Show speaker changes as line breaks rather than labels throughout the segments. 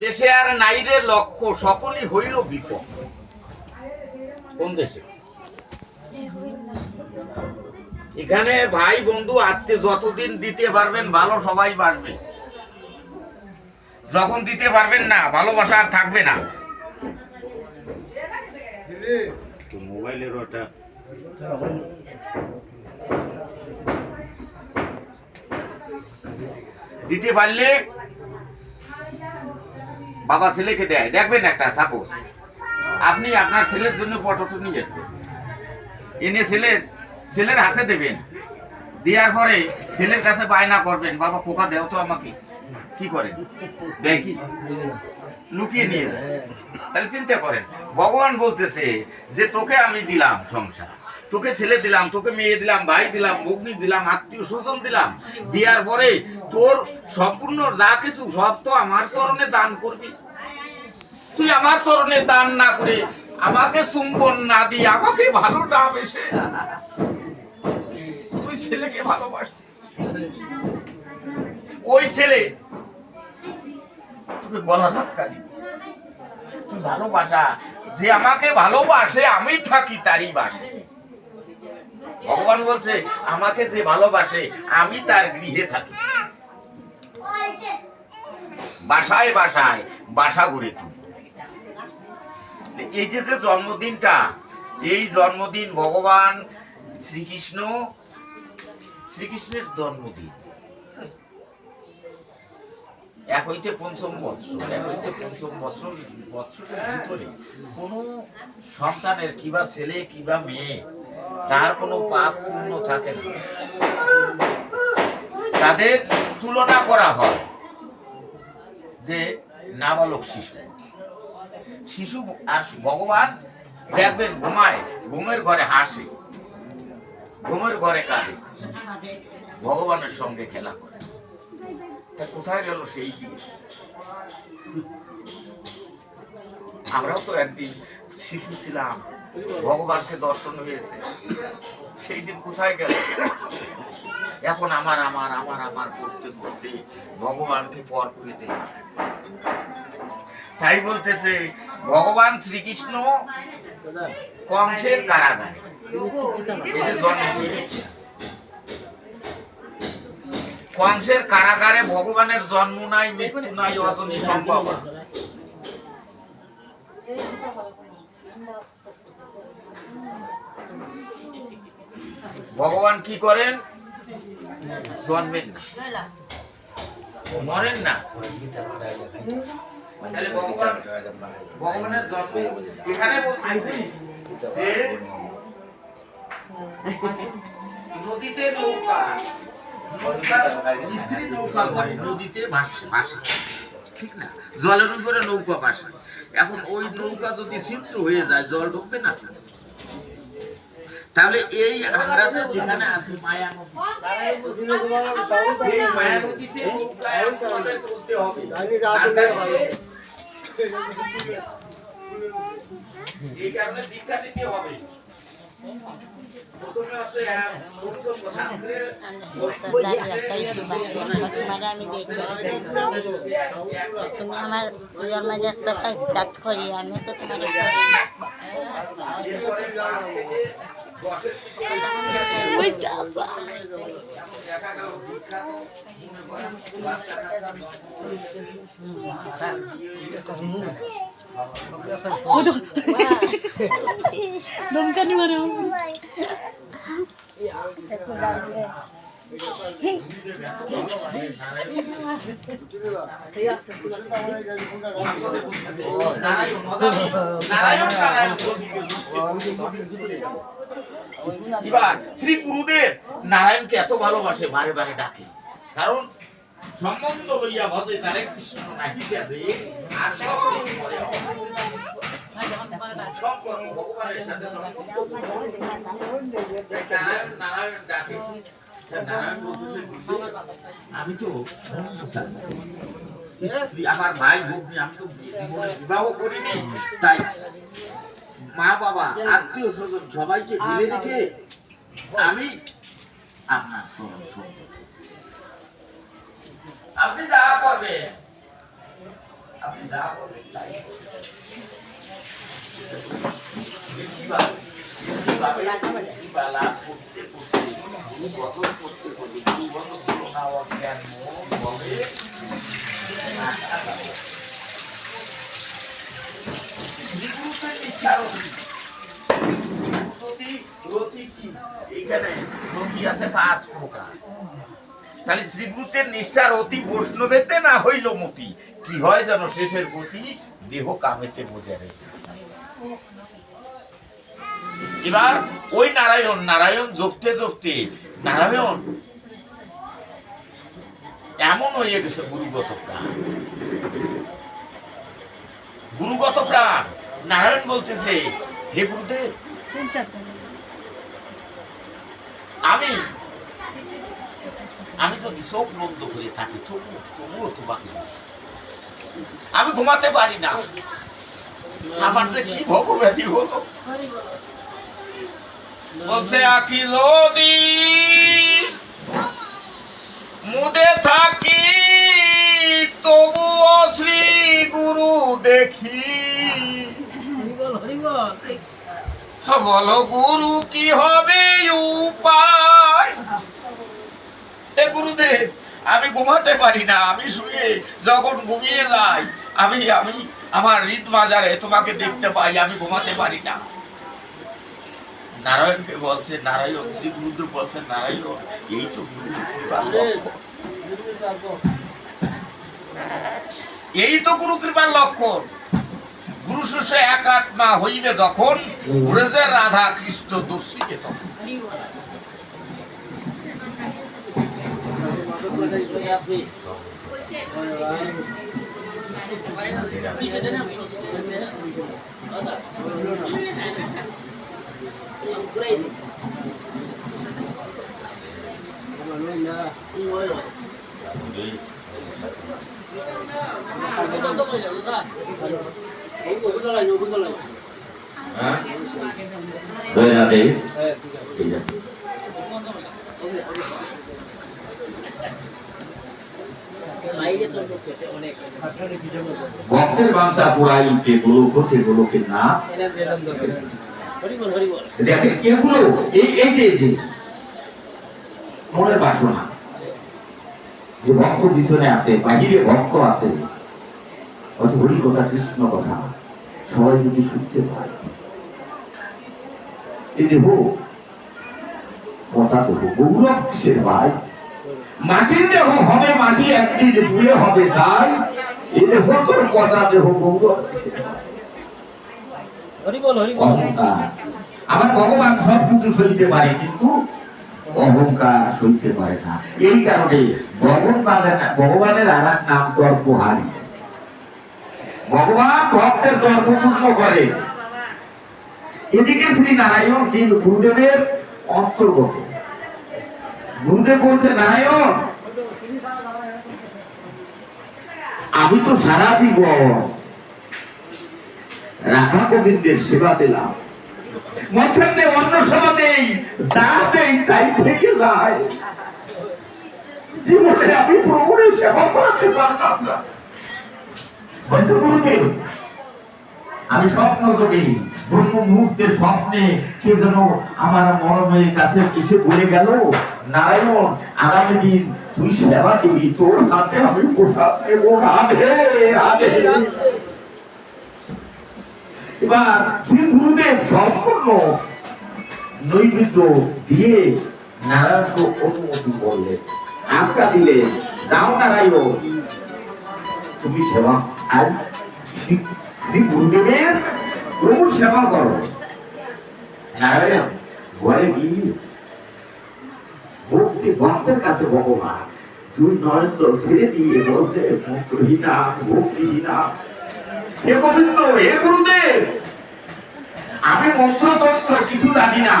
দেশে আর নাইরে লক্ষ্য সকলই হইল বিপদ। কোন দেশে? এখানে ভাই বন্ধু আত্মীয় যতদিন দিতে পারবেন ভালো সবাই বাড়বে, যখন দিতে পারবেন না ভালোবাসা আর থাকবে না। মোবাইলের ওটা দিতে পারলে বাবা ছেলেকে দেয়। দেখবেন একটা সাপোজ আপনি আপনার ছেলের জন্য ফটোটা নিয়ে আসবেন, এনে ছেলের হাতে দেবেন, দেওয়ার পরে ছেলের কাছে বায়না করবেন, বাবা কোকা দেও তো আমাকে। কি করেন? দেয় কি? লুকিয়ে নিয়ে যায়। তাহলে চিন্তা করেন, ভগবান বলতেছে যে তোকে আমি দিলাম সংসার, তোকে ছেলে দিলাম, তোকে মেয়ে দিলাম, ভাই দিলাম, ভগ্নি দিলাম, আত্মীয় স্বজন দিলাম, দেওয়ার পরে তোর সম্পূর্ণ যা কিছু সব তো আমার চরণে দান করবি। তুই আমার চরণে দান না করে আমাকে চুম্বন না দিয়ে আমাকে ভালো না বেসে তুই ছেলেকে ভালোবাসছিস, ওই ছেলে তোকে গলা ধাক্কা দিবে। তুই ভালোবাসা, যে আমাকে ভালোবাসে আমি থাকি তারই বাসে। ভগবান বলছে আমাকে যে ভালোবাসে আমি তার গৃহে থাকি। বাসায় বাসায় বাসা গড়ে তুই। এই যে জন্মদিনটা, এই জন্মদিন ভগবান শ্রীকৃষ্ণের জন্মদিন। এক হইতে পঞ্চম বৎসরের ভিতরে কোন সন্তানের কিবা ছেলে কিবা মেয়ে তার কোনো পাপ পুণ্য থাকে না, তাদের তুলনা করা হয় যে নাবালক শিশু। আর ভগবান দেখবেন ঘুমায়, ঘুমের ঘরে হাসে, ঘুমের ঘরে কাঁদে, ভগবানের সঙ্গে খেলা করে। তা কোথায় গেল সেই দিন? আমরাও তো একদিন শিশু ছিলাম, ভগবানকে দর্শন হয়েছে, সেই দিন কোথায় গেল? এখন আমার আমার আমার আমার করতে করতে ভগবানকে পর করে দিলাম। তাই বলতেছে ভগবান শ্রীকৃষ্ণ কংসের কারাগারে জন্ম নিয়েছে। কংসের কারাগারে ভগবানের জন্ম নাই, মৃত্যু নাই, অতনি সম্ভব। ভগবান কি করেন? জন্মেন না, মরেন না। ভগবানের জন্ম এখানে বলতেছে যে নদীতে নৌকা, স্ত্রী নৌকা করে নদীতে ভাসে, ঠিক না? জলের উপরে নৌকা ভাসে। এখন ওই নৌকা যদি ছিদ্র হয়ে যায় জল ঢুকবে না। তাহলে এই আমরা যেখানে আছি মায়া নদী, এই মায়া নদীতে চলতে হবে। এই কারণে দীক্ষা দিতে হবে।
তুমি আমার ইয়ার মাঝে একটা সাক্ষাৎ করি, আমি তো তোমার
Nonkan mana?
এবার শ্রী গুরুদেব নারায়ণকে এত ভালোবাসে, বারে বারে ডাকে, কারণ সম্বন্ধ লইয়া ভজে তারে কৃষ্ণ নাহি গেছে আর ভগবানের সাথে নারায়ণ ডাকে। নারায়ণ বলতেছে আমি তো আমার ভাই ভগ্নি, আমি তো জীবনে বিবাহ করিনি, তাই মা বাবা আত্মীয় স্বজন সবাইকে ফেলে রেখে আমি আপনার চরণ, আপনি যা করবেন আপনি যা বলেন তাই। তাহলে শ্রীগুরুতের নিষ্ঠার অতি বৈষ্ণবেতে না হইল মতি, কি হয় যেন শেষের গতি, দেহ কামেতে বোঝা রেখে। এবার ওই নারায়ণ নারায়ণ জপতে জপতে নারায়ণ এমন হয়ে গেছে গুরুগত প্রাণ। গুরুগত প্রাণ নারায়ণ বলতেছে, হে গুরুদেব, আমি আমি যদি চোখ বন্ধ করে থাকি তবুও তোমাকে আমি ঘুমাতে পারি না। আমার যে কি ভোগব্যাধি হলো। বলছে আখি যদি মুদে থাকি তবুও শ্রী গুরু দেখি। বলো গুরু কি হবে উপায়। এ গুরুদেব, আমি ঘুমাতে পারি না। আমি শুয়ে যখন ঘুমিয়ে যাই আমি আমি আমার হৃদ মাজারে তোমাকে দেখতে পাই, আমি ঘুমাতে পারি না। নারায়ণকে বলছে, নারায়ণ শ্রী গুরুদেব বলছেন, নারায়ণ এই তো এই তো গুরু কৃপার লক্ষণ। গুরু শিষ্য এক আত্মা হইবে যখন, ব্রজের রাধা কৃষ্ণ দর্শিবে তখন। ভক্তের বাঞ্ছা পুরাইতে গোলক হতে গোলকের না। দেখেন এগুলো এই যে মনের বাসনা, যে ভক্ত পিছনে আছে, বাহিরে ভক্ত আছে, অত হরি কথা কৃষ্ণ কথা সবাই যদি শুনতে পায়, এই দেহ কথা দেহ গৌরব কিসের ভাই। মাটির দেহ হবে মাটি, একদিন ভুলে হবে চাই। এই দেহ তোর কথা দেহ গৌরব কিসের ভাই। আমার ভগবান সবকিছু সইতে পারে, কিন্তু অহংকার সইতে পারে না। এই কারণে ভগবানের আর এক নাম তর্কহারি। ভগবান ভক্তের তর্ক চূর্ণ করে। এদিকে শ্রী নারায়ণ কিন্তু গুরুদেবের অন্তর্গত। গুরুদেব বলছে, নারায়ণ আমি তো সারা জীবন রাধা গোবিন্দের সেবা দিলাম, মধ্যে অন্য সেবা দেই, যা দেই তাই থেকে যায়। জীবনে আমি প্রভুর সেবা করাতে পারতাম না। বলছে গুরুদেব, আমি স্বপ্ন করি, ব্রহ্ম মুহূর্তের স্বপ্নে কে যেন আমার মরমের কাছে এসে বলে গেল, নারায়ণ আগামী দিন তুই সেবা দিবি, তোর হাতে আমি প্রসাদ দেব। রাধে রাধে। এবার শ্রী গুরুদেব সম্পূর্ণ নৈবেদ্য দিয়ে নারায়ণকে অনুমতি করলেন, আজ্ঞা দিলেন, যাও নারায়ণ তুমি সেবা আর শ্রী গুরুদেবের প্রভু সেবা করো। নারায়ণ ঘরে গিয়ে ভক্তের কাছে ভগবান দুই নরেন্দ্র ছেড়ে দিয়ে বলছে, মন্ত্রহীনা ভক্তিহীনা, হে গোবিন্দ, হে গুরুদেব, আমি মন্ত্রতন্ত্র কিছু জানি না।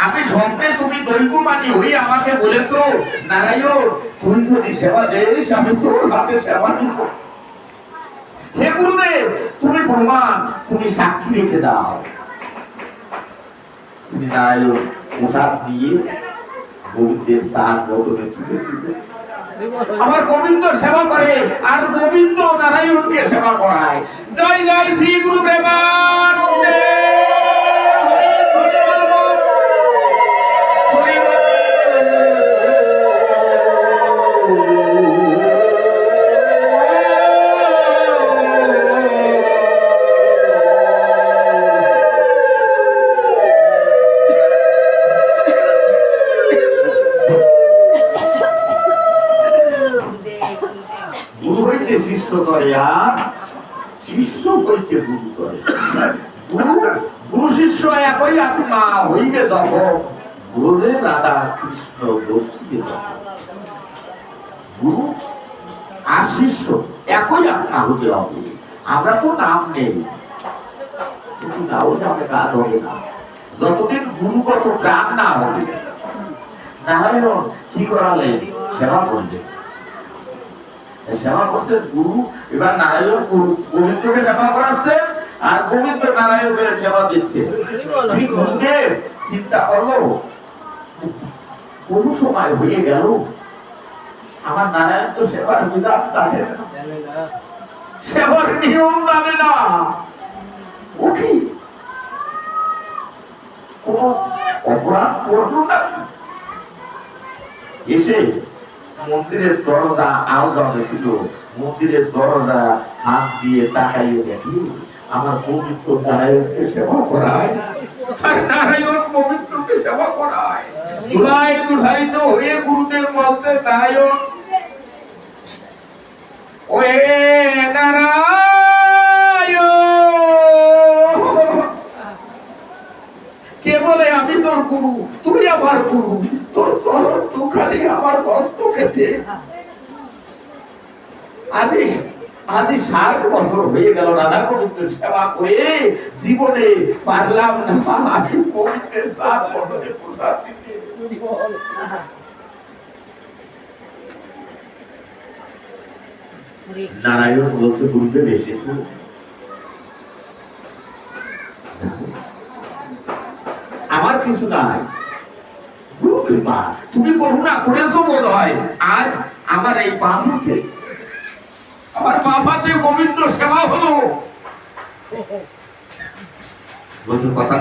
আমি স্বপ্নে তুমি দৈববাণী হয়ে আমাকে বলেছো, নারায়ণ তুই যদি সেবা দেস আমি তোর হাতে সেবা নিব। হে গুরুদেব, তুমি প্রমাণ, তুমি সাক্ষী রেখে দাও। শ্রী নারায়ণ প্রসাদ দিয়ে গোবিন্দের সার বদলে তুলে দিবে। আমার গোবিন্দ সেবা করে আর গোবিন্দ নারায়ণকে সেবা করায়। জয় জয় শ্রী গুরু প্রেমানন্দে। গুরু হইতে শিষ্য করে আর শিষ্য হইতে গুরু করে। গুরু শিষ্য একই আত্মা হইবে তখন গুরুদেব রাধা কৃষ্ণ বসিবে তখন। গুরু আর শিষ্য একই আত্মা হতে হবে। আমরা তো নাম নেই, কিন্তু নাও নামে কাজ হবে না যতদিন গুরুগত প্রাণ না হবে। নারায়ণ কি করালেন? সেবা করলেন, সেবা করছেন গুরু। এবার নারায়ণ গোবিন্দকে সেবা করাচ্ছেন আর গোবিন্দ নারায়ণের সেবা দিচ্ছে। শ্রী গুরুদেব চিন্তা করলো, কোন সময় হয়ে গেল আমার নারায়ণ তো সেবার বিধান জানে না, সেবার নিয়ম জানে না। ও কি কোন অপরাধ করলো না? এসে মন্দিরের দরজা আওয়াজ ছিল, মন্দিরের দরজা হাত দিয়ে তাকাইয়ে দেখি আমার পবিত্র নারায়ণকে সেবা করায় আর নারায়ণ পবিত্রকে সেবা করায়। ধুলায় তুষারিত হয়ে গুরুদেব বলছে, নারায়ণ ওয়ে নারায়ণ, কে বলে আমি তোর গুরু? তুই আমার গুরু, তোর চরণ দুখানি আমার মস্তকে দে। আজ 60 বছর হয়ে গেল রাধা গোবিন্দ সেবা করে, জীবনে পারলাম না আমি গোবিন্দের সাথ বদলে প্রসাদ দিতে। নারায়ণ বলছে, গুরুদেব এসেছে, আমার কিছু নাই, গুরু কৃপা, তুমি করুণা করেছো বোধ হয়। আজ আমার এই পাপতে, আমার পাপাতে গোবিন্দ সেবা হলো। বলছে কথা